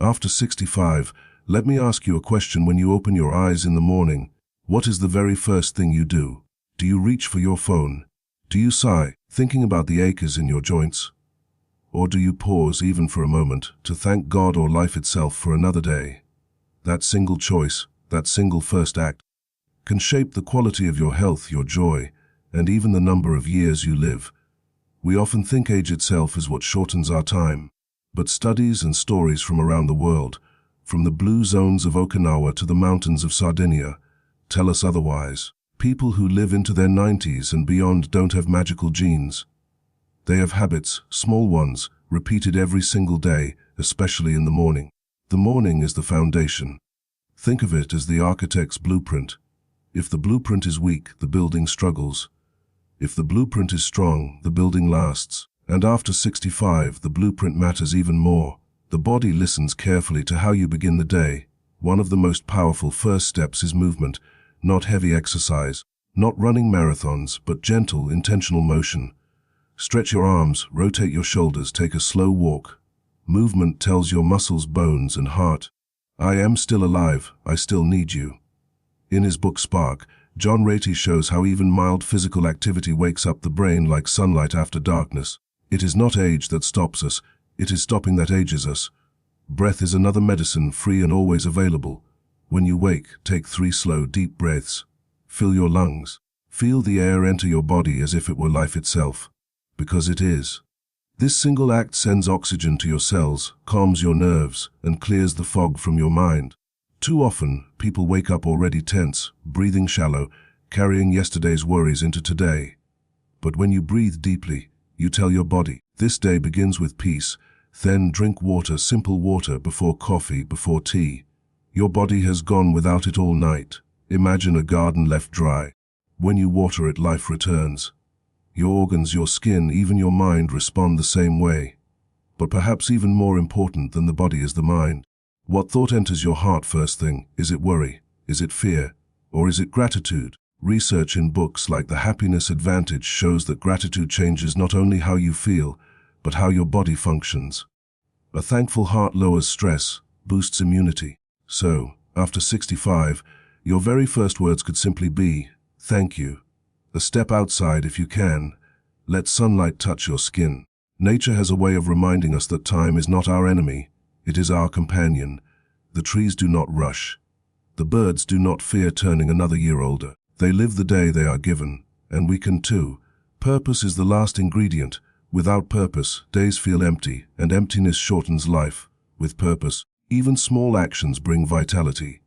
After 65, let me ask you a question. When you open your eyes in the morning, what is the very first thing you do? Do you reach for your phone? Do you sigh, thinking about the aches in your joints? Or do you pause even for a moment to thank God or life itself for another day? That single choice, that single first act, can shape the quality of your health, your joy, and even the number of years you live. We often think age itself is what shortens our time, but studies and stories from around the world, from the blue zones of Okinawa to the mountains of Sardinia, tell us otherwise. People who live into their 90s and beyond don't have magical genes. They have habits, small ones, repeated every single day, especially in the morning. The morning is the foundation. Think of it as the architect's blueprint. If the blueprint is weak, the building struggles. If the blueprint is strong, the building lasts. And after 65, the blueprint matters even more. The body listens carefully to how you begin the day. One of the most powerful first steps is movement. Not heavy exercise, not running marathons, but gentle, intentional motion. Stretch your arms, rotate your shoulders, take a slow walk. Movement tells your muscles, bones, and heart, I am still alive, I still need you. In his book Spark, John Ratey shows how even mild physical activity wakes up the brain like sunlight after darkness. It is not age that stops us, it is stopping that ages us. Breath is another medicine, free and always available. When you wake, take 3 slow, deep breaths. Fill your lungs. Feel the air enter your body as if it were life itself. Because it is. This single act sends oxygen to your cells, calms your nerves, and clears the fog from your mind. Too often, people wake up already tense, breathing shallow, carrying yesterday's worries into today. But when you breathe deeply, you tell your body, this day begins with peace. Then drink water, simple water, before coffee, before tea. Your body has gone without it all night. Imagine a garden left dry. When you water it, life returns. Your organs, your skin, even your mind respond the same way. But perhaps even more important than the body is the mind. What thought enters your heart first thing? Is it worry? Is it fear? Or is it gratitude? Research in books like The Happiness Advantage shows that gratitude changes not only how you feel, but how your body functions. A thankful heart lowers stress, boosts immunity. So, after 65, your very first words could simply be, thank you. A step outside if you can. Let sunlight touch your skin. Nature has a way of reminding us that time is not our enemy, it is our companion. The trees do not rush. The birds do not fear turning another year older. They live the day they are given, and we can too. Purpose is the last ingredient. Without purpose, days feel empty, and emptiness shortens life. With purpose, even small actions bring vitality.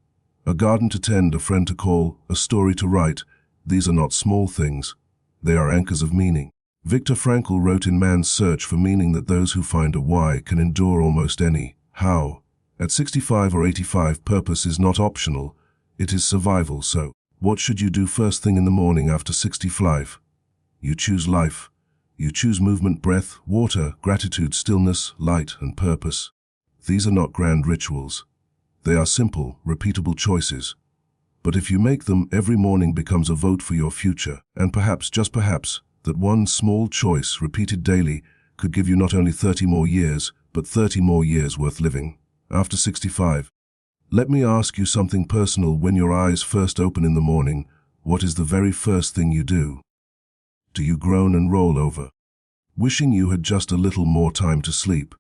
A garden to tend, a friend to call, a story to write. These are not small things. They are anchors of meaning. Viktor Frankl wrote in Man's Search for Meaning that those who find a why can endure almost any how. At 65 or 85, purpose is not optional. It is survival. So, what should you do first thing in the morning after 65? You choose life. You choose movement, breath, water, gratitude, stillness, light, and purpose. These are not grand rituals. They are simple, repeatable choices. But if you make them, every morning becomes a vote for your future. And perhaps, just perhaps, that one small choice, repeated daily, could give you not only 30 more years, but 30 more years worth living. After 65. Let me ask you something personal. When your eyes first open in the morning, what is the very first thing you do? Do you groan and roll over, wishing you had just a little more time to sleep?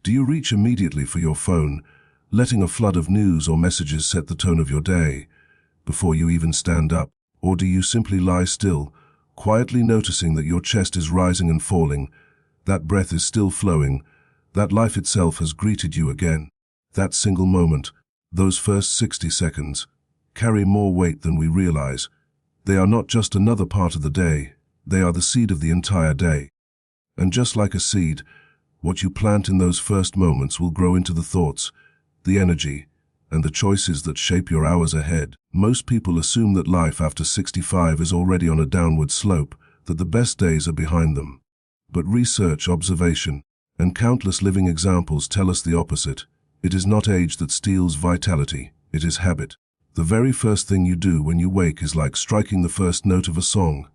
Do you reach immediately for your phone, letting a flood of news or messages set the tone of your day before you even stand up? Or do you simply lie still, quietly noticing that your chest is rising and falling, that breath is still flowing, that life itself has greeted you again? That single moment, those first 60 seconds, carry more weight than we realize. They are not just another part of the day, they are the seed of the entire day. And just like a seed, what you plant in those first moments will grow into the thoughts, the energy, and the choices that shape your hours ahead. Most people assume that life after 65 is already on a downward slope, that the best days are behind them. But research, observation, and countless living examples tell us the opposite. It is not age that steals vitality, it is habit. The very first thing you do when you wake is like striking the first note of a song.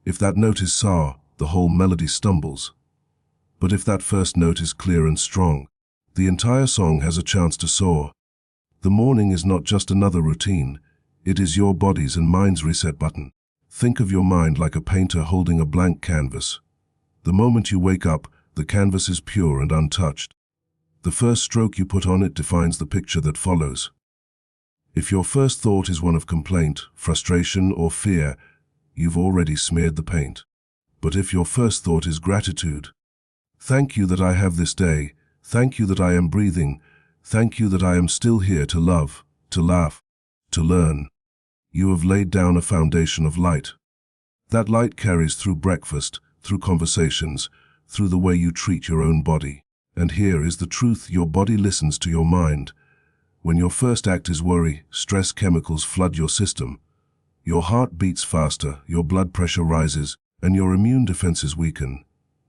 If that note is sour, the whole melody stumbles. But if that first note is clear and strong, The entire song has a chance to soar. The morning is not just another routine. It is your body's and mind's reset button. Think of your mind like a painter holding a blank canvas. The moment you wake up, the canvas is pure and untouched. The first stroke you put on it defines the picture that follows. If your first thought is one of complaint, frustration, or fear, you've already smeared the paint. But if your first thought is gratitude, thank you that I have this day, thank you that I am breathing, thank you that I am still here to love, to laugh, to learn, you have laid down a foundation of light. That light carries through breakfast, through conversations, through the way you treat your own body. And here is the truth: your body listens to your mind. When your first act is worry, stress chemicals flood your system. Your heart beats faster, your blood pressure rises, and your immune defenses weaken.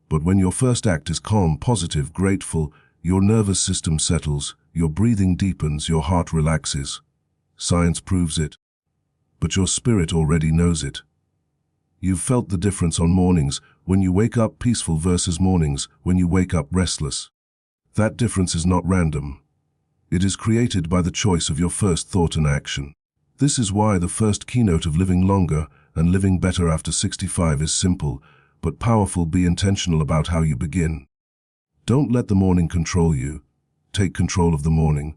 But when your first act is calm, positive, grateful, your nervous system settles, your breathing deepens, your heart relaxes. Science proves it. But your spirit already knows it. You've felt the difference on mornings when you wake up peaceful versus mornings when you wake up restless. That difference is not random. It is created by the choice of your first thought and action. This is why the first keynote of living longer and living better after 65 is simple, but powerful. Be intentional about how you begin. Don't let the morning control you. Take control of the morning.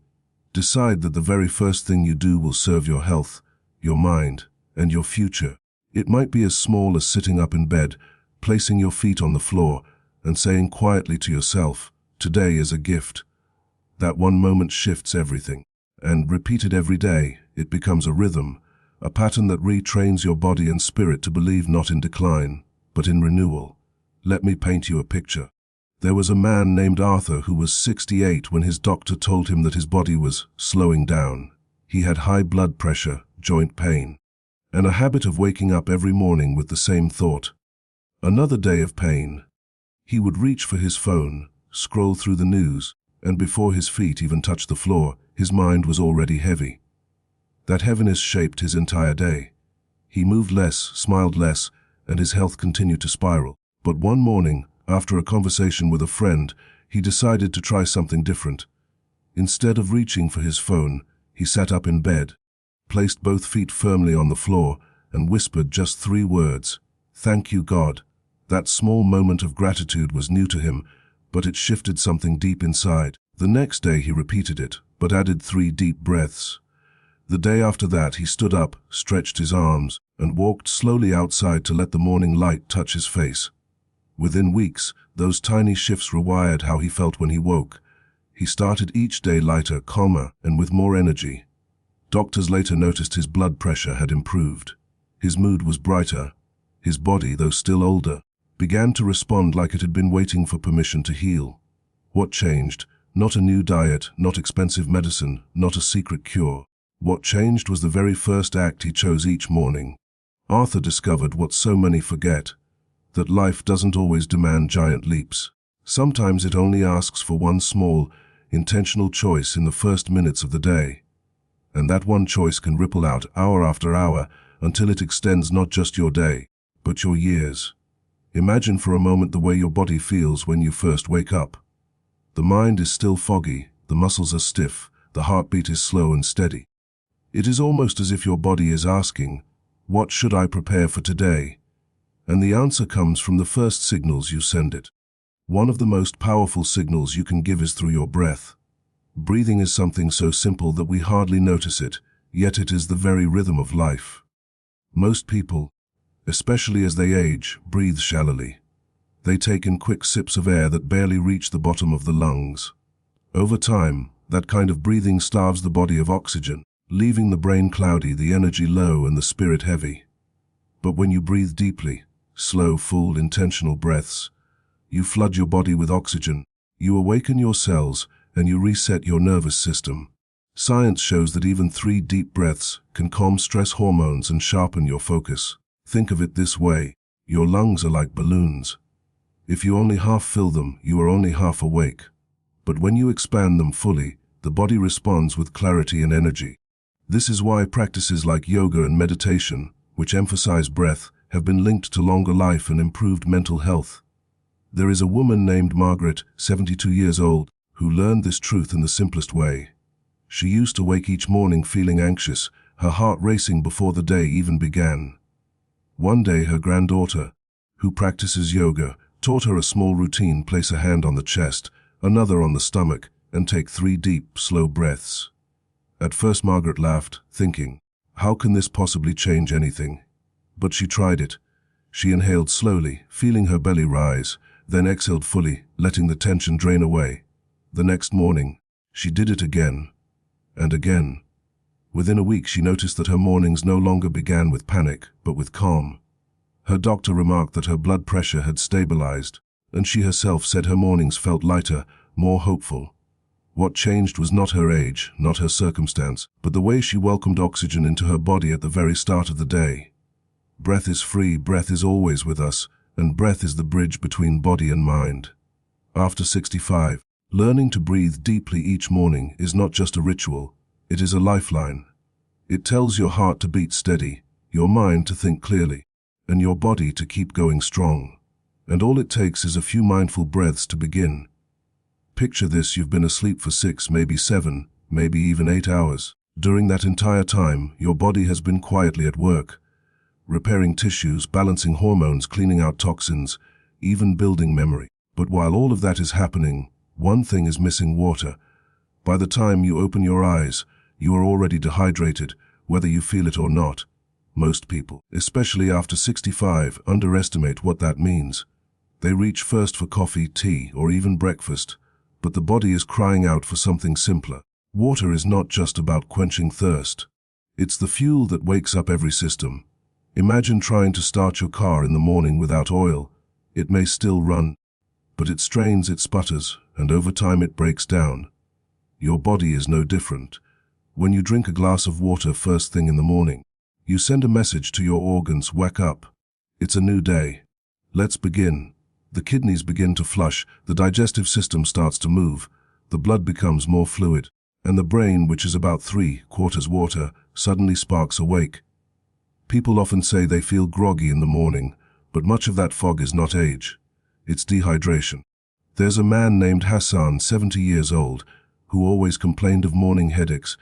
Decide that the very first thing you do will serve your health, your mind, and your future. It might be as small as sitting up in bed, placing your feet on the floor, and saying quietly to yourself, "Today is a gift." That one moment shifts everything. And repeated every day, it becomes a rhythm, a pattern that retrains your body and spirit to believe not in decline, but in renewal. Let me paint you a picture. There was a man named Arthur who was 68 when his doctor told him that his body was slowing down. He had high blood pressure, joint pain, and a habit of waking up every morning with the same thought. Another day of pain. He would reach for his phone, scroll through the news, and before his feet even touched the floor, his mind was already heavy. That heaviness shaped his entire day. He moved less, smiled less, and his health continued to spiral. But one morning, after a conversation with a friend, he decided to try something different. Instead of reaching for his phone, he sat up in bed, placed both feet firmly on the floor, and whispered just 3 words, "Thank you, God." That small moment of gratitude was new to him, but it shifted something deep inside. The next day he repeated it, but added 3 deep breaths. The day after that he stood up, stretched his arms, and walked slowly outside to let the morning light touch his face. Within weeks, those tiny shifts rewired how he felt when he woke. He started each day lighter, calmer, and with more energy. Doctors later noticed his blood pressure had improved. His mood was brighter. His body, though still older, began to respond like it had been waiting for permission to heal. What changed? Not a new diet, not expensive medicine, not a secret cure. What changed was the very first act he chose each morning. Arthur discovered what so many forget, that life doesn't always demand giant leaps. Sometimes it only asks for one small, intentional choice in the first minutes of the day. And that one choice can ripple out hour after hour until it extends not just your day, but your years. Imagine for a moment the way your body feels when you first wake up. The mind is still foggy, the muscles are stiff, the heartbeat is slow and steady. It is almost as if your body is asking, "What should I prepare for today?" And the answer comes from the first signals you send it. One of the most powerful signals you can give is through your breath. Breathing is something so simple that we hardly notice it, yet it is the very rhythm of life. Most people, especially as they age, breathe shallowly. They take in quick sips of air that barely reach the bottom of the lungs. Over time, that kind of breathing starves the body of oxygen, leaving the brain cloudy, the energy low, and the spirit heavy. But when you breathe deeply, slow, full, intentional breaths, you flood your body with oxygen, you awaken your cells, and you reset your nervous system. Science shows that even 3 deep breaths can calm stress hormones and sharpen your focus. Think of it this way: your lungs are like balloons. If you only half fill them, you are only half awake. But when you expand them fully, the body responds with clarity and energy. This is why practices like yoga and meditation, which emphasize breath, have been linked to longer life and improved mental health. There is a woman named Margaret, 72 years old, who learned this truth in the simplest way. She used to wake each morning feeling anxious, her heart racing before the day even began. One day her granddaughter, who practices yoga, taught her a small routine: place a hand on the chest, another on the stomach, and take 3 deep, slow breaths. At first Margaret laughed, thinking, how can this possibly change anything? But she tried it. She inhaled slowly, feeling her belly rise, then exhaled fully, letting the tension drain away. The next morning, she did it again, and again. Within a week she noticed that her mornings no longer began with panic, but with calm. Her doctor remarked that her blood pressure had stabilized, and she herself said her mornings felt lighter, more hopeful. What changed was not her age, not her circumstance, but the way she welcomed oxygen into her body at the very start of the day. Breath is free, breath is always with us, and breath is the bridge between body and mind. After 65, learning to breathe deeply each morning is not just a ritual, it is a lifeline. It tells your heart to beat steady, your mind to think clearly, and your body to keep going strong. And all it takes is a few mindful breaths to begin. Picture this: you've been asleep for 6, maybe 7, maybe even 8 hours. During that entire time, your body has been quietly at work, repairing tissues, balancing hormones, cleaning out toxins, even building memory. But while all of that is happening, one thing is missing: water. By the time you open your eyes, you are already dehydrated, whether you feel it or not. Most people, especially after 65, underestimate what that means. They reach first for coffee, tea, or even breakfast, but the body is crying out for something simpler. Water is not just about quenching thirst. It's the fuel that wakes up every system. Imagine trying to start your car in the morning without oil. It may still run, but it strains, it sputters, and over time it breaks down. Your body is no different. When you drink a glass of water first thing in the morning, you send a message to your organs: wake up. It's a new day. Let's begin. The kidneys begin to flush, the digestive system starts to move, the blood becomes more fluid, and the brain, which is about 3/4 water, suddenly sparks awake. People often say they feel groggy in the morning, but much of that fog is not age. It's dehydration. There's a man named Hassan, 70 years old, who always complained of morning headaches.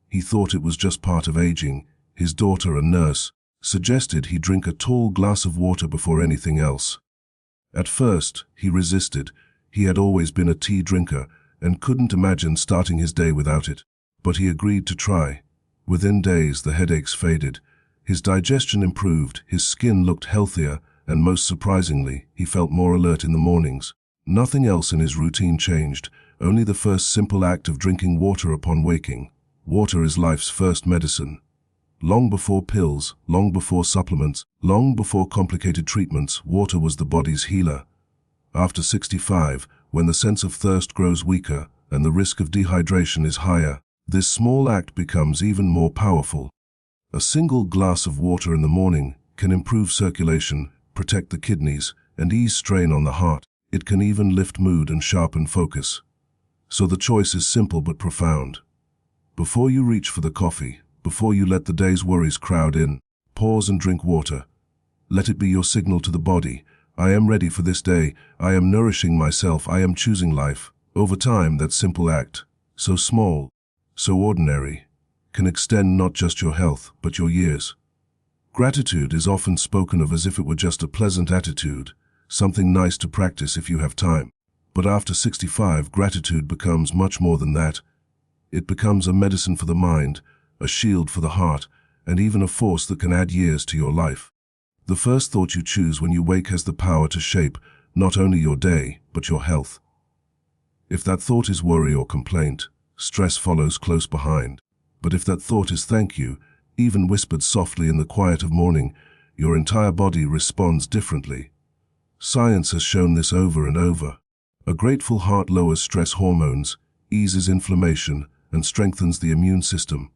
He thought it was just part of aging. His daughter, a nurse, suggested he drink a tall glass of water before anything else. At first, he resisted. He had always been a tea drinker and couldn't imagine starting his day without it. But he agreed to try. Within days, the headaches faded. His digestion improved, his skin looked healthier, and most surprisingly, he felt more alert in the mornings. Nothing else in his routine changed, only the first simple act of drinking water upon waking. Water is life's first medicine. Long before pills, long before supplements, long before complicated treatments, water was the body's healer. After 65, when the sense of thirst grows weaker and the risk of dehydration is higher, this small act becomes even more powerful. A single glass of water in the morning can improve circulation, protect the kidneys, and ease strain on the heart. It can even lift mood and sharpen focus. So the choice is simple but profound. Before you reach for the coffee, before you let the day's worries crowd in, pause and drink water. Let it be your signal to the body: I am ready for this day, I am nourishing myself, I am choosing life. Over time, that simple act, so small, so ordinary, can extend not just your health, but your years. Gratitude is often spoken of as if it were just a pleasant attitude, something nice to practice if you have time. But after 65, gratitude becomes much more than that. It becomes a medicine for the mind, a shield for the heart, and even a force that can add years to your life. The first thought you choose when you wake has the power to shape not only your day, but your health. If that thought is worry or complaint, stress follows close behind. But if that thought is thank you, even whispered softly in the quiet of morning, your entire body responds differently. Science has shown this over and over. A grateful heart lowers stress hormones, eases inflammation, and strengthens the immune system.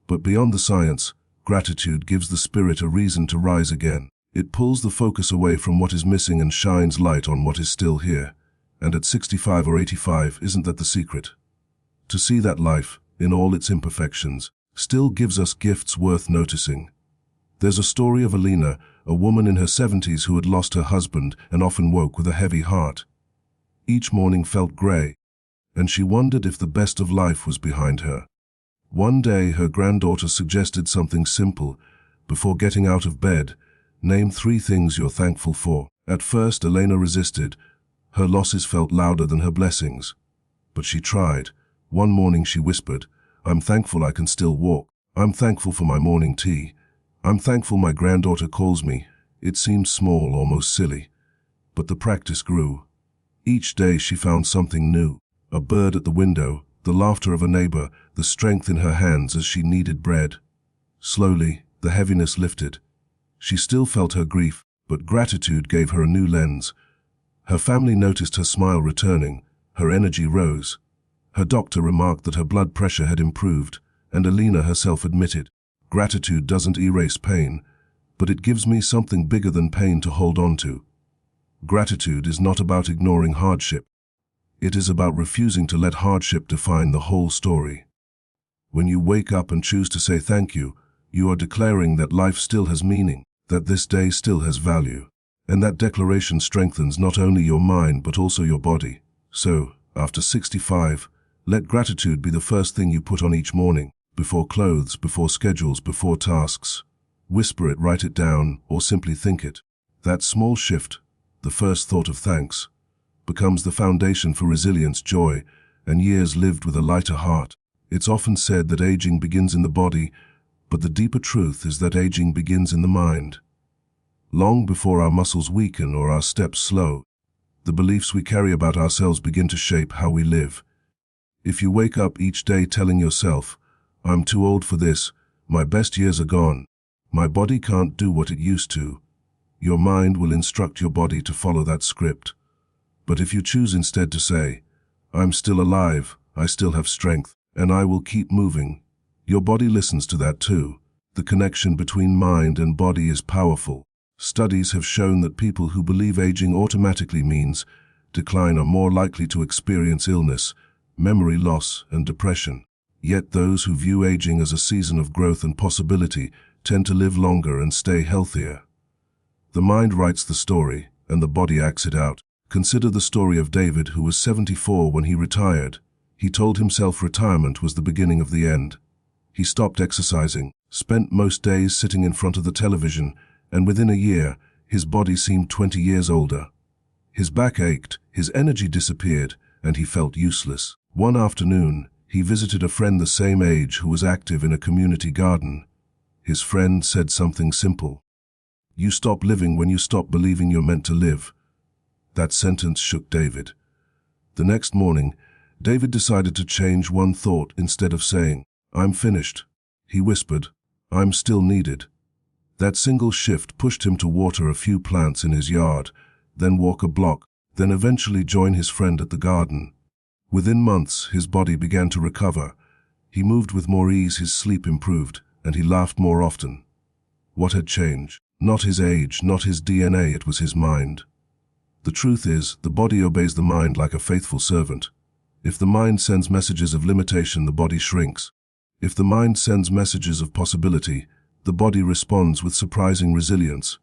But beyond the science, gratitude gives the spirit a reason to rise again. It pulls the focus away from what is missing and shines light on what is still here. And at 65 or 85, isn't that the secret? To see that life, in all its imperfections, still gives us gifts worth noticing. There's a story of Alina, a woman in her 70s who had lost her husband and often woke with a heavy heart. Each morning felt grey, and she wondered if the best of life was behind her. One day, her granddaughter suggested something simple. Before getting out of bed, name 3 things you're thankful for. At first, Elena resisted. Her losses felt louder than her blessings. But she tried. One morning she whispered, "I'm thankful I can still walk. I'm thankful for my morning tea. I'm thankful my granddaughter calls me." It seemed small, almost silly. But the practice grew. Each day she found something new. A bird at the window, the laughter of a neighbor, the strength in her hands as she kneaded bread. Slowly, the heaviness lifted. She still felt her grief, but gratitude gave her a new lens. Her family noticed her smile returning. Her energy rose. Her doctor remarked that her blood pressure had improved, and Elena herself admitted, "Gratitude doesn't erase pain, but it gives me something bigger than pain to hold on to." Gratitude is not about ignoring hardship. It is about refusing to let hardship define the whole story. When you wake up and choose to say thank you, you are declaring that life still has meaning, that this day still has value. And that declaration strengthens not only your mind but also your body. So, after 65, let gratitude be the first thing you put on each morning, before clothes, before schedules, before tasks. Whisper it, write it down, or simply think it. That small shift, the first thought of thanks, becomes the foundation for resilience, joy, and years lived with a lighter heart. It's often said that aging begins in the body, but the deeper truth is that aging begins in the mind. Long before our muscles weaken or our steps slow, the beliefs we carry about ourselves begin to shape how we live. If you wake up each day telling yourself, "I'm too old for this, my best years are gone, my body can't do what it used to," your mind will instruct your body to follow that script. But if you choose instead to say, "I'm still alive, I still have strength, and I will keep moving," your body listens to that too. The connection between mind and body is powerful. Studies have shown that people who believe aging automatically means decline are more likely to experience illness, memory loss, and depression. Yet those who view aging as a season of growth and possibility tend to live longer and stay healthier. The mind writes the story, and the body acts it out. Consider the story of David, who was 74 when he retired. He told himself retirement was the beginning of the end. He stopped exercising, spent most days sitting in front of the television, and within a year, his body seemed 20 years older. His back ached, his energy disappeared, and he felt useless. One afternoon, he visited a friend the same age who was active in a community garden. His friend said something simple. "You stop living when you stop believing you're meant to live." That sentence shook David. The next morning, David decided to change one thought. Instead of saying, "I'm finished," he whispered, "I'm still needed." That single shift pushed him to water a few plants in his yard, then walk a block, then eventually join his friend at the garden. Within months, his body began to recover. He moved with more ease, his sleep improved, and he laughed more often. What had changed? Not his age, not his DNA, it was his mind. The truth is, the body obeys the mind like a faithful servant. If the mind sends messages of limitation, the body shrinks. If the mind sends messages of possibility, the body responds with surprising resilience.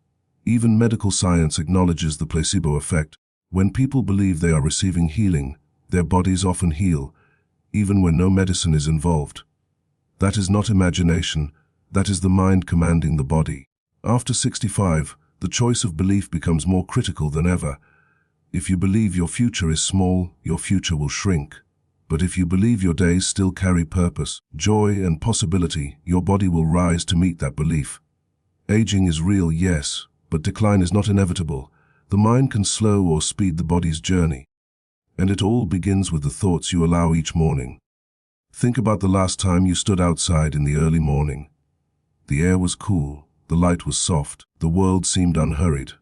Even medical science acknowledges the placebo effect. When people believe they are receiving healing, their bodies often heal, even when no medicine is involved. That is not imagination, that is the mind commanding the body. After 65, the choice of belief becomes more critical than ever. If you believe your future is small, your future will shrink. But if you believe your days still carry purpose, joy, and possibility, your body will rise to meet that belief. Aging is real, yes, but decline is not inevitable. The mind can slow or speed the body's journey. And it all begins with the thoughts you allow each morning. Think about the last time you stood outside in the early morning. The air was cool, the light was soft, the world seemed unhurried.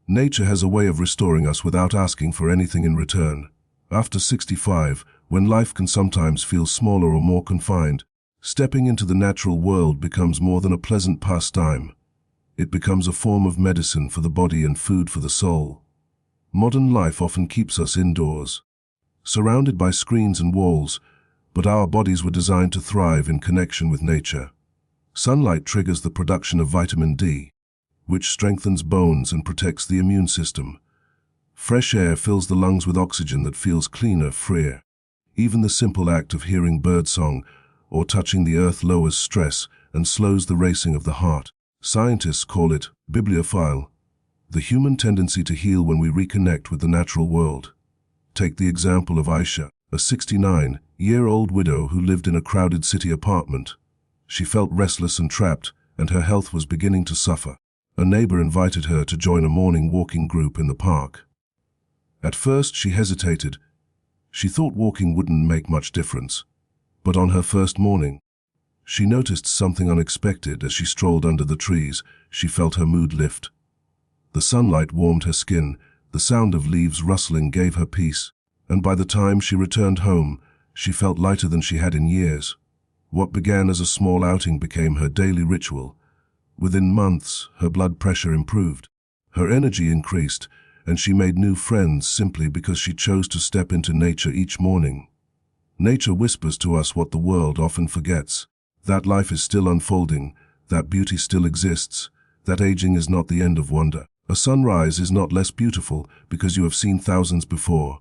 Nature has a way of restoring us without asking for anything in return. After 65, when life can sometimes feel smaller or more confined, stepping into the natural world becomes more than a pleasant pastime. It becomes a form of medicine for the body and food for the soul. Modern life often keeps us indoors, surrounded by screens and walls, but our bodies were designed to thrive in connection with nature. Sunlight triggers the production of vitamin D, which strengthens bones and protects the immune system. Fresh air fills the lungs with oxygen that feels cleaner, freer. Even the simple act of hearing birdsong or touching the earth lowers stress and slows the racing of the heart. Scientists call it bibliophile, the human tendency to heal when we reconnect with the natural world. Take the example of Aisha, a 69-year-old widow who lived in a crowded city apartment. She felt restless and trapped, and her health was beginning to suffer. A neighbor invited her to join a morning walking group in the park. At first she hesitated. She thought walking wouldn't make much difference. But on her first morning, she noticed something unexpected. As she strolled under the trees, she felt her mood lift. The sunlight warmed her skin, the sound of leaves rustling gave her peace, and by the time she returned home, she felt lighter than she had in years. What began as a small outing became her daily ritual. Within months, her blood pressure improved. Her energy increased, and she made new friends simply because she chose to step into nature each morning. Nature whispers to us what the world often forgets: that life is still unfolding, that beauty still exists, that aging is not the end of wonder. A sunrise is not less beautiful because you have seen thousands before.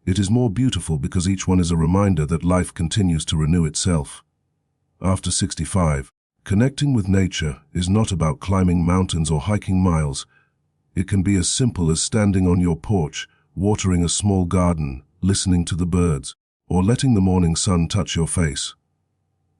It is more beautiful because each one is a reminder that life continues to renew itself. After 65, connecting with nature is not about climbing mountains or hiking miles. It can be as simple as standing on your porch, watering a small garden, listening to the birds, or letting the morning sun touch your face.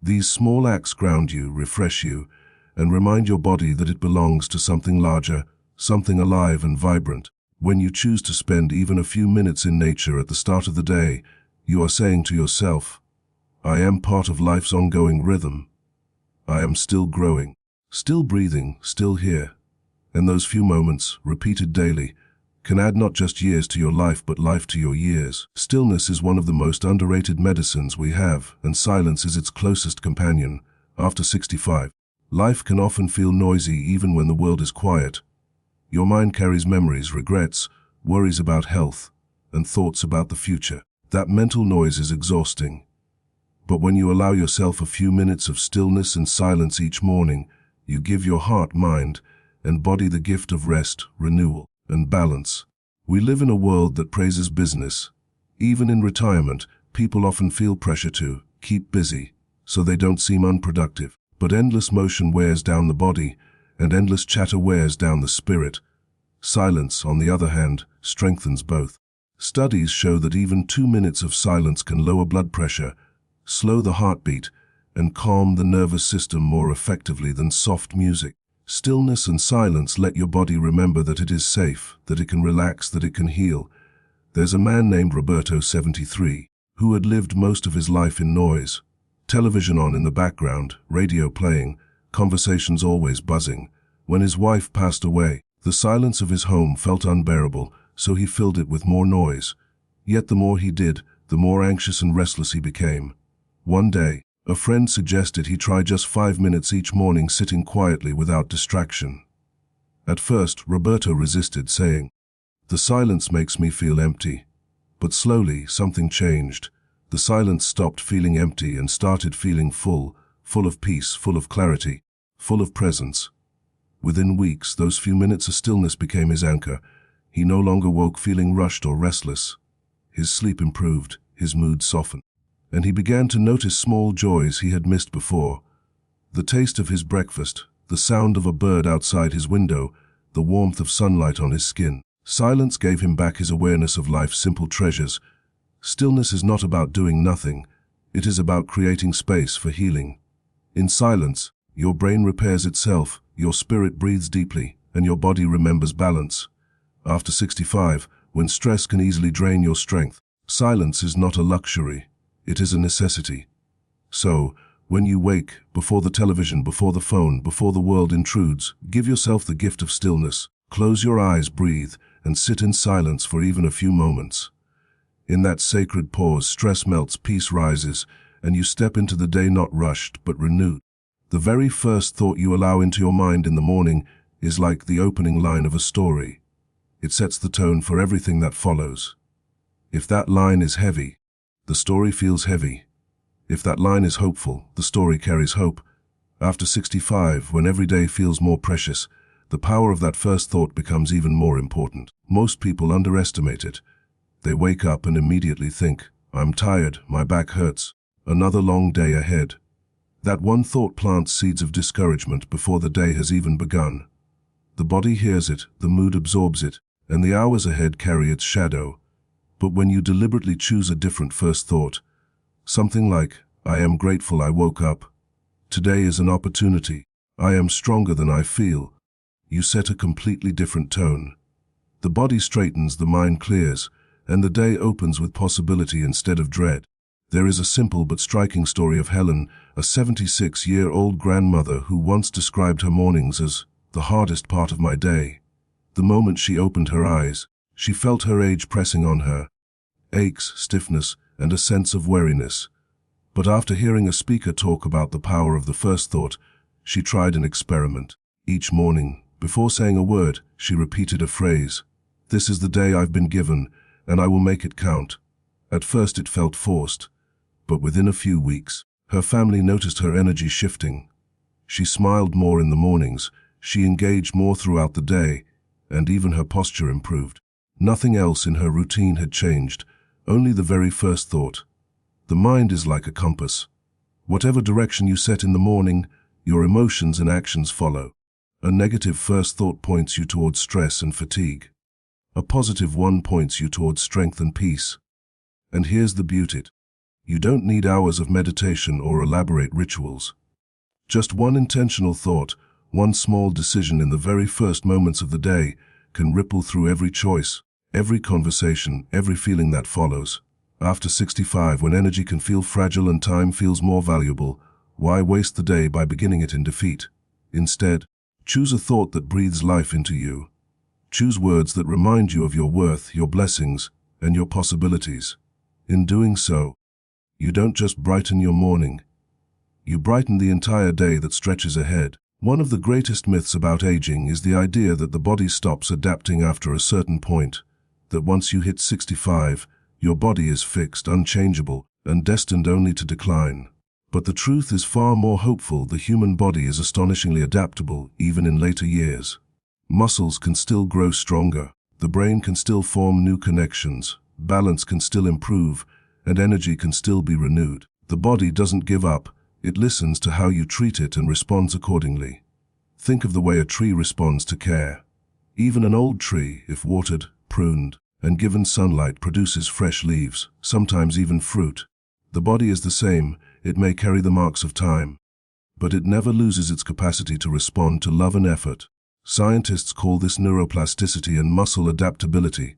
These small acts ground you, refresh you, and remind your body that it belongs to something larger, something alive and vibrant. When you choose to spend even a few minutes in nature at the start of the day, you are saying to yourself, I am part of life's ongoing rhythm. I am still growing, still breathing, still here. And those few moments, repeated daily, can add not just years to your life but life to your years. Stillness is one of the most underrated medicines we have, and silence is its closest companion. After 65, life can often feel noisy even when the world is quiet. Your mind carries memories, regrets, worries about health, and thoughts about the future. That mental noise is exhausting. But when you allow yourself a few minutes of stillness and silence each morning, you give your heart, mind, and body the gift of rest, renewal, and balance. We live in a world that praises business. Even in retirement, people often feel pressure to keep busy, so they don't seem unproductive. But endless motion wears down the body, and endless chatter wears down the spirit. Silence, on the other hand, strengthens both. Studies show that even 2 minutes of silence can lower blood pressure, slow the heartbeat, and calm the nervous system more effectively than soft music. Stillness and silence let your body remember that it is safe, that it can relax, that it can heal. There's a man named Roberto, 73, who had lived most of his life in noise. Television on in the background, radio playing, conversations always buzzing. When his wife passed away, the silence of his home felt unbearable, so he filled it with more noise. Yet the more he did, the more anxious and restless he became. One day, a friend suggested he try just 5 minutes each morning sitting quietly without distraction. At first, Roberto resisted, saying, "The silence makes me feel empty." But slowly, something changed. The silence stopped feeling empty and started feeling full of peace, full of clarity, full of presence. Within weeks, those few minutes of stillness became his anchor. He no longer woke feeling rushed or restless. His sleep improved, his mood softened, and he began to notice small joys he had missed before. The taste of his breakfast, the sound of a bird outside his window, the warmth of sunlight on his skin. Silence gave him back his awareness of life's simple treasures. Stillness is not about doing nothing. It is about creating space for healing. In silence, your brain repairs itself, your spirit breathes deeply, and your body remembers balance. After 65, when stress can easily drain your strength, silence is not a luxury. It is a necessity. So, when you wake, before the television, before the phone, before the world intrudes, give yourself the gift of stillness. Close your eyes, breathe, and sit in silence for even a few moments. In that sacred pause, stress melts, peace rises, and you step into the day not rushed, but renewed. The very first thought you allow into your mind in the morning is like the opening line of a story. It sets the tone for everything that follows. If that line is heavy, the story feels heavy. If that line is hopeful, the story carries hope. After 65, when every day feels more precious, the power of that first thought becomes even more important. Most people underestimate it. They wake up and immediately think, I'm tired, my back hurts, another long day ahead. That one thought plants seeds of discouragement before the day has even begun. The body hears it, the mood absorbs it, and the hours ahead carry its shadow. But when you deliberately choose a different first thought, something like, I am grateful I woke up. Today is an opportunity. I am stronger than I feel. You set a completely different tone. The body straightens, the mind clears, and the day opens with possibility instead of dread. There is a simple but striking story of Helen, a 76-year-old grandmother who once described her mornings as the hardest part of my day. The moment she opened her eyes, she felt her age pressing on her. Aches, stiffness, and a sense of weariness. But after hearing a speaker talk about the power of the first thought, she tried an experiment. Each morning, before saying a word, she repeated a phrase. This is the day I've been given, and I will make it count. At first it felt forced, but within a few weeks, her family noticed her energy shifting. She smiled more in the mornings, she engaged more throughout the day, and even her posture improved. Nothing else in her routine had changed, only the very first thought. The mind is like a compass. Whatever direction you set in the morning, your emotions and actions follow. A negative first thought points you towards stress and fatigue. A positive one points you towards strength and peace. And here's the beauty. You don't need hours of meditation or elaborate rituals. Just one intentional thought, one small decision in the very first moments of the day can ripple through every choice, every conversation, every feeling that follows. After 65, when energy can feel fragile and time feels more valuable, why waste the day by beginning it in defeat? Instead, choose a thought that breathes life into you. Choose words that remind you of your worth, your blessings, and your possibilities. In doing so, you don't just brighten your morning, you brighten the entire day that stretches ahead. One of the greatest myths about aging is the idea that the body stops adapting after a certain point, that once you hit 65, your body is fixed, unchangeable, and destined only to decline. But the truth is far more hopeful. The human body is astonishingly adaptable, even in later years. Muscles can still grow stronger, the brain can still form new connections, balance can still improve, and energy can still be renewed. The body doesn't give up, it listens to how you treat it and responds accordingly. Think of the way a tree responds to care. Even an old tree, if watered, pruned, and given sunlight, produces fresh leaves, sometimes even fruit. The body is the same, it may carry the marks of time, but it never loses its capacity to respond to love and effort. Scientists call this neuroplasticity and muscle adaptability,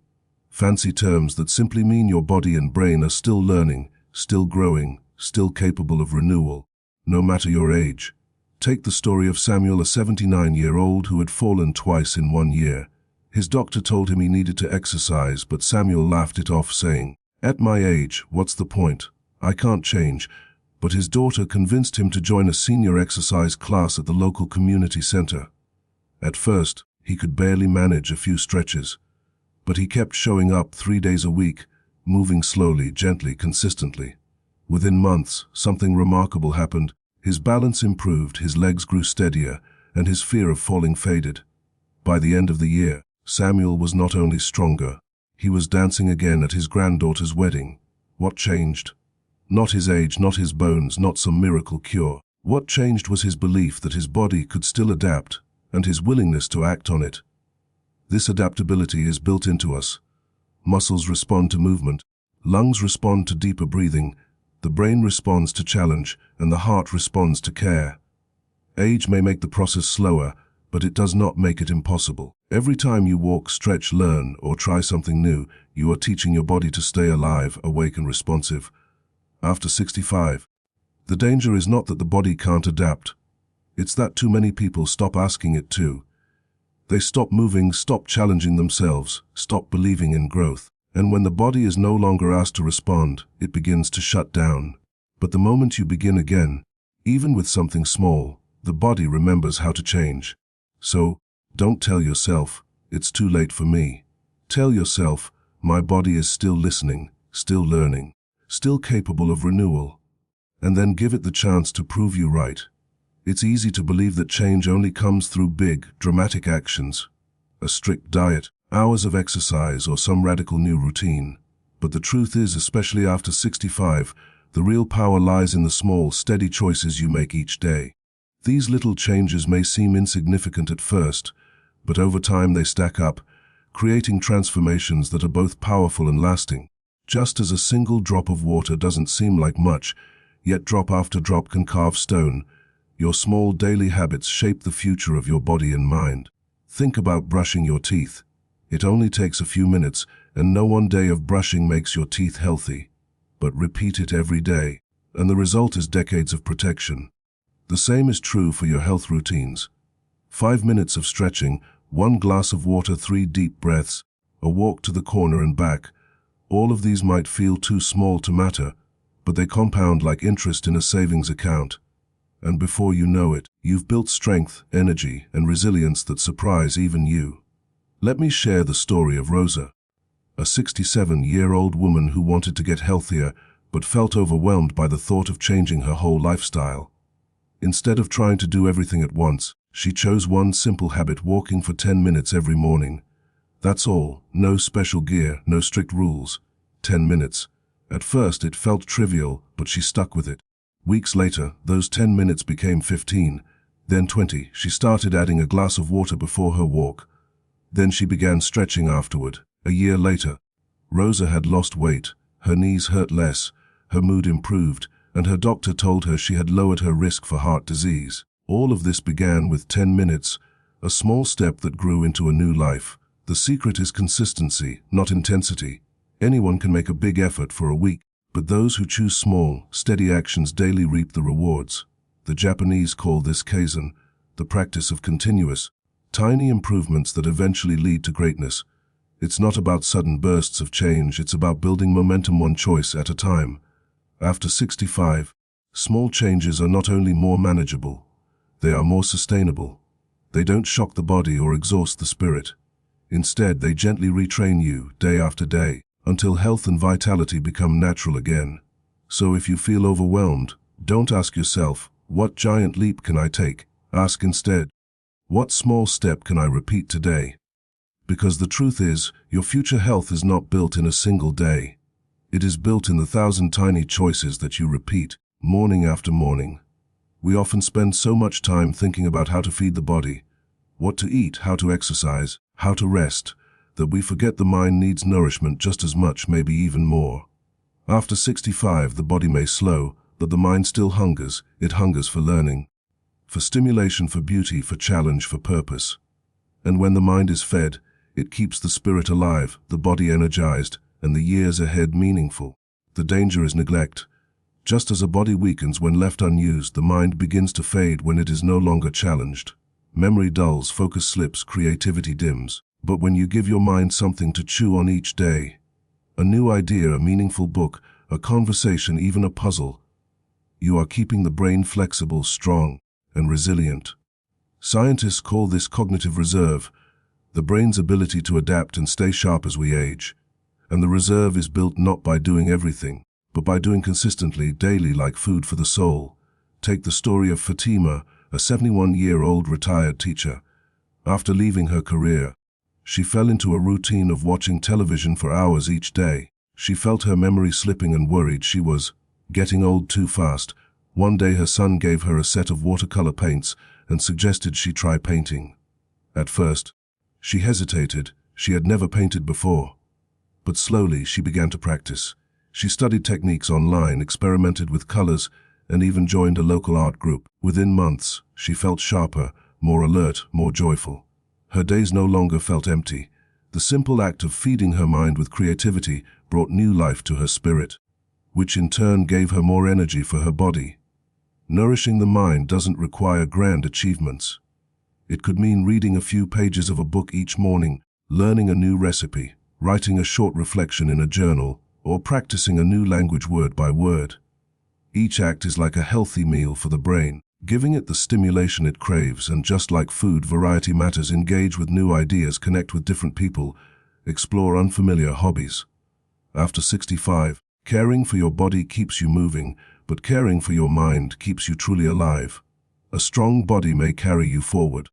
fancy terms that simply mean your body and brain are still learning, still growing, still capable of renewal, no matter your age. Take the story of Samuel, a 79-year-old who had fallen twice in 1 year. His doctor told him he needed to exercise, but Samuel laughed it off, saying, "At my age, what's the point? I can't change." But his daughter convinced him to join a senior exercise class at the local community center. At first, he could barely manage a few stretches, but he kept showing up 3 days a week, moving slowly, gently, consistently. Within months, something remarkable happened. His balance improved, his legs grew steadier, and his fear of falling faded. By the end of the year, Samuel was not only stronger, he was dancing again at his granddaughter's wedding. What changed? Not his age, not his bones, not some miracle cure. What changed was his belief that his body could still adapt, and his willingness to act on it. This adaptability is built into us. Muscles respond to movement, lungs respond to deeper breathing, the brain responds to challenge, and the heart responds to care. Age may make the process slower, but it does not make it impossible. Every time you walk, stretch, learn, or try something new, you are teaching your body to stay alive, awake, and responsive. After 65, the danger is not that the body can't adapt. It's that too many people stop asking it to. They stop moving, stop challenging themselves, stop believing in growth. And when the body is no longer asked to respond, it begins to shut down. But the moment you begin again, even with something small, the body remembers how to change. So, don't tell yourself, "It's too late for me." Tell yourself, "My body is still listening, still learning, still capable of renewal." And then give it the chance to prove you right. It's easy to believe that change only comes through big, dramatic actions, a strict diet, hours of exercise, or some radical new routine. But the truth is, especially after 65, the real power lies in the small, steady choices you make each day. These little changes may seem insignificant at first, but over time they stack up, creating transformations that are both powerful and lasting. Just as a single drop of water doesn't seem like much, yet drop after drop can carve stone, your small daily habits shape the future of your body and mind. Think about brushing your teeth. It only takes a few minutes, and no one day of brushing makes your teeth healthy. But repeat it every day, and the result is decades of protection. The same is true for your health routines. 5 minutes of stretching, 1 glass of water, 3 deep breaths, a walk to the corner and back. All of these might feel too small to matter, but they compound like interest in a savings account. And before you know it, you've built strength, energy, and resilience that surprise even you. Let me share the story of Rosa, a 67-year-old woman who wanted to get healthier but felt overwhelmed by the thought of changing her whole lifestyle. Instead of trying to do everything at once, she chose one simple habit: walking for 10 minutes every morning. That's all, no special gear, no strict rules. 10 minutes. At first it felt trivial, but she stuck with it. Weeks later, those 10 minutes became 15, then 20. She started adding a glass of water before her walk. Then she began stretching afterward. A year later, Rosa had lost weight, her knees hurt less, her mood improved, and her doctor told her she had lowered her risk for heart disease. All of this began with 10 minutes, a small step that grew into a new life. The secret is consistency, not intensity. Anyone can make a big effort for a week, but those who choose small, steady actions daily reap the rewards. The Japanese call this kaizen, the practice of continuous, tiny improvements that eventually lead to greatness. It's not about sudden bursts of change, it's about building momentum one choice at a time. After 65, small changes are not only more manageable, they are more sustainable. They don't shock the body or exhaust the spirit. Instead, they gently retrain you, day after day, until health and vitality become natural again. So if you feel overwhelmed, don't ask yourself, what giant leap can I take? Ask instead, what small step can I repeat today? Because the truth is, your future health is not built in a single day. It is built in the 1,000 tiny choices that you repeat, morning after morning. We often spend so much time thinking about how to feed the body, what to eat, how to exercise, how to rest, that we forget the mind needs nourishment just as much, maybe even more. After 65, the body may slow, but the mind still hungers. It hungers for learning, for stimulation, for beauty, for challenge, for purpose. And when the mind is fed, it keeps the spirit alive, the body energized, and the years ahead meaningful. The danger is neglect. Just as a body weakens when left unused, the mind begins to fade when it is no longer challenged. Memory dulls, focus slips, creativity dims. But when you give your mind something to chew on each day, a new idea, a meaningful book, a conversation, even a puzzle, you are keeping the brain flexible, strong, and resilient. Scientists call this cognitive reserve, the brain's ability to adapt and stay sharp as we age. And the reserve is built not by doing everything, but by doing consistently, daily, like food for the soul. Take the story of Fatima, a 71-year-old retired teacher. After leaving her career, she fell into a routine of watching television for hours each day. She felt her memory slipping and worried she was getting old too fast. One day her son gave her a set of watercolor paints and suggested she try painting. At first, she hesitated. She had never painted before. But slowly she began to practice. She studied techniques online, experimented with colors, and even joined a local art group. Within months, she felt sharper, more alert, more joyful. Her days no longer felt empty. The simple act of feeding her mind with creativity brought new life to her spirit, which in turn gave her more energy for her body. Nourishing the mind doesn't require grand achievements. It could mean reading a few pages of a book each morning, learning a new recipe, writing a short reflection in a journal, or practicing a new language word by word. Each act is like a healthy meal for the brain, giving it the stimulation it craves, and just like food, variety matters. Engage with new ideas, connect with different people, explore unfamiliar hobbies. After 65, caring for your body keeps you moving, but caring for your mind keeps you truly alive. A strong body may carry you forward,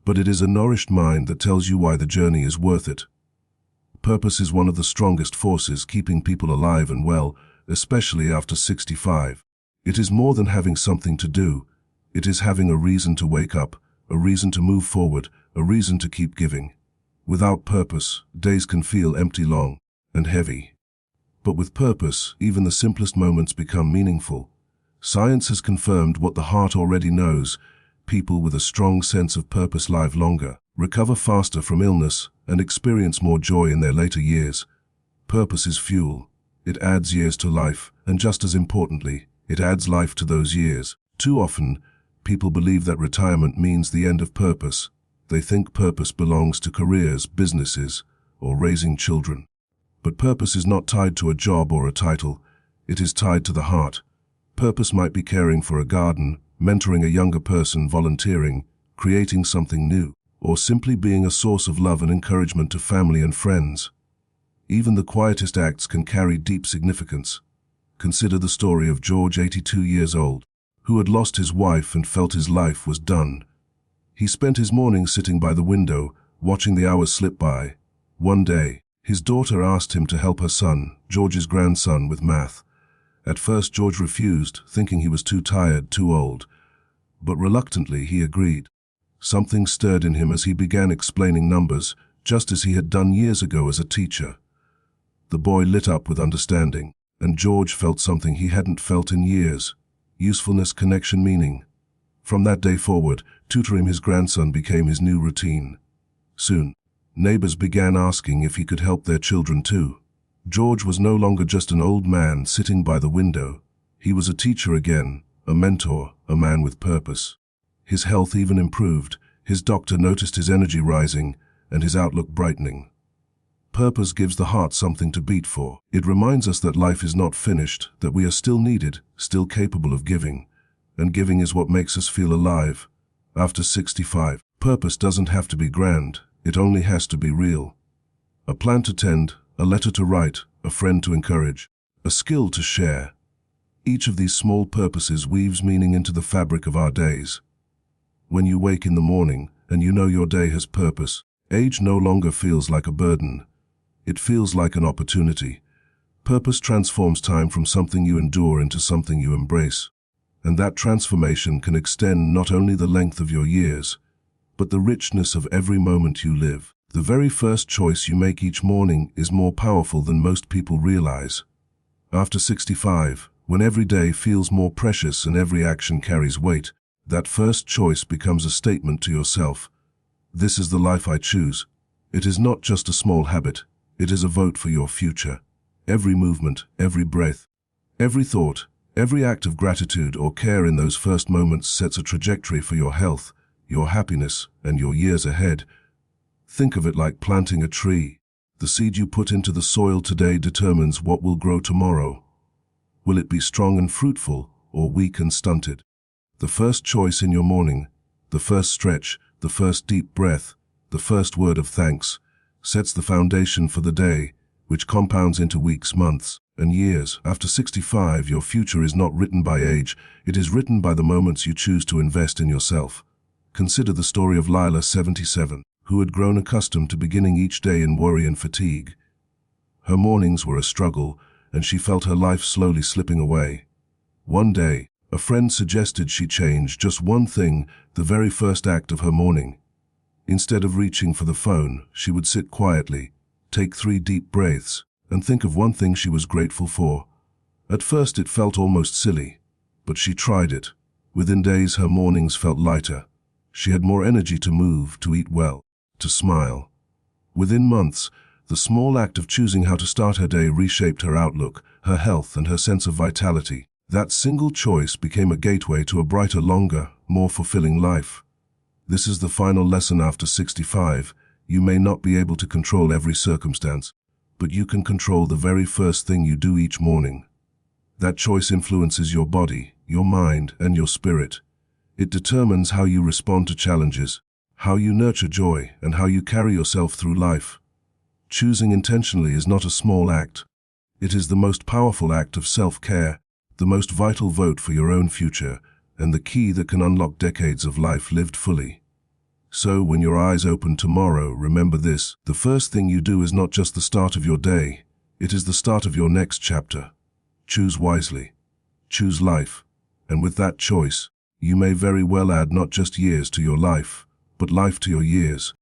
but it is a nourished mind that tells you why the journey is worth it. Purpose is one of the strongest forces keeping people alive and well, especially after 65. It is more than having something to do. It is having a reason to wake up, a reason to move forward, a reason to keep giving. Without purpose, days can feel empty, long, and heavy. But with purpose, even the simplest moments become meaningful. Science has confirmed what the heart already knows. People with a strong sense of purpose live longer, recover faster from illness, and experience more joy in their later years. Purpose is fuel. It adds years to life, and just as importantly, it adds life to those years. Too often, people believe that retirement means the end of purpose. They think purpose belongs to careers, businesses, or raising children. But purpose is not tied to a job or a title. It is tied to the heart. Purpose might be caring for a garden, mentoring a younger person, volunteering, creating something new, or simply being a source of love and encouragement to family and friends. Even the quietest acts can carry deep significance. Consider the story of George, 82 years old, who had lost his wife and felt his life was done. He spent his mornings sitting by the window, watching the hours slip by. One day, his daughter asked him to help her son, George's grandson, with math. At first George refused, thinking he was too tired, too old. But reluctantly he agreed. Something stirred in him as he began explaining numbers, just as he had done years ago as a teacher. The boy lit up with understanding, and George felt something he hadn't felt in years: usefulness, connection, meaning. From that day forward, tutoring his grandson became his new routine. Soon, neighbors began asking if he could help their children too. George was no longer just an old man sitting by the window. He was a teacher again, a mentor, a man with purpose. His health even improved. His doctor noticed his energy rising and his outlook brightening. Purpose gives the heart something to beat for. It reminds us that life is not finished, that we are still needed, still capable of giving. And giving is what makes us feel alive. After 65, purpose doesn't have to be grand. It only has to be real. A plan to tend, a letter to write, a friend to encourage, a skill to share. Each of these small purposes weaves meaning into the fabric of our days. When you wake in the morning and you know your day has purpose, age no longer feels like a burden. It feels like an opportunity. Purpose transforms time from something you endure into something you embrace. And that transformation can extend not only the length of your years, but the richness of every moment you live. The very first choice you make each morning is more powerful than most people realize. After 65, when every day feels more precious and every action carries weight, that first choice becomes a statement to yourself. This is the life I choose. It is not just a small habit. It is a vote for your future. Every movement, every breath, every thought, every act of gratitude or care in those first moments sets a trajectory for your health, your happiness, and your years ahead. Think of it like planting a tree. The seed you put into the soil today determines what will grow tomorrow. Will it be strong and fruitful, or weak and stunted? The first choice in your morning, the first stretch, the first deep breath, the first word of thanks, sets the foundation for the day, which compounds into weeks, months, and years. After 65, your future is not written by age. It is written by the moments you choose to invest in yourself. Consider the story of Lila, 77, who had grown accustomed to beginning each day in worry and fatigue. Her mornings were a struggle, and she felt her life slowly slipping away. One day, a friend suggested she change just one thing, the very first act of her morning. Instead of reaching for the phone, she would sit quietly, take 3 deep breaths, and think of one thing she was grateful for. At first it felt almost silly, but she tried it. Within days her mornings felt lighter. She had more energy to move, to eat well, to smile. Within months, the small act of choosing how to start her day reshaped her outlook, her health, and her sense of vitality. That single choice became a gateway to a brighter, longer, more fulfilling life. This is the final lesson after 65. You may not be able to control every circumstance, but you can control the very first thing you do each morning. That choice influences your body, your mind, and your spirit. It determines how you respond to challenges, how you nurture joy, and how you carry yourself through life. Choosing intentionally is not a small act. It is the most powerful act of self-care, the most vital vote for your own future, and the key that can unlock decades of life lived fully. So when your eyes open tomorrow, remember this: the first thing you do is not just the start of your day, it is the start of your next chapter. Choose wisely. Choose life. And with that choice, you may very well add not just years to your life, but life to your years.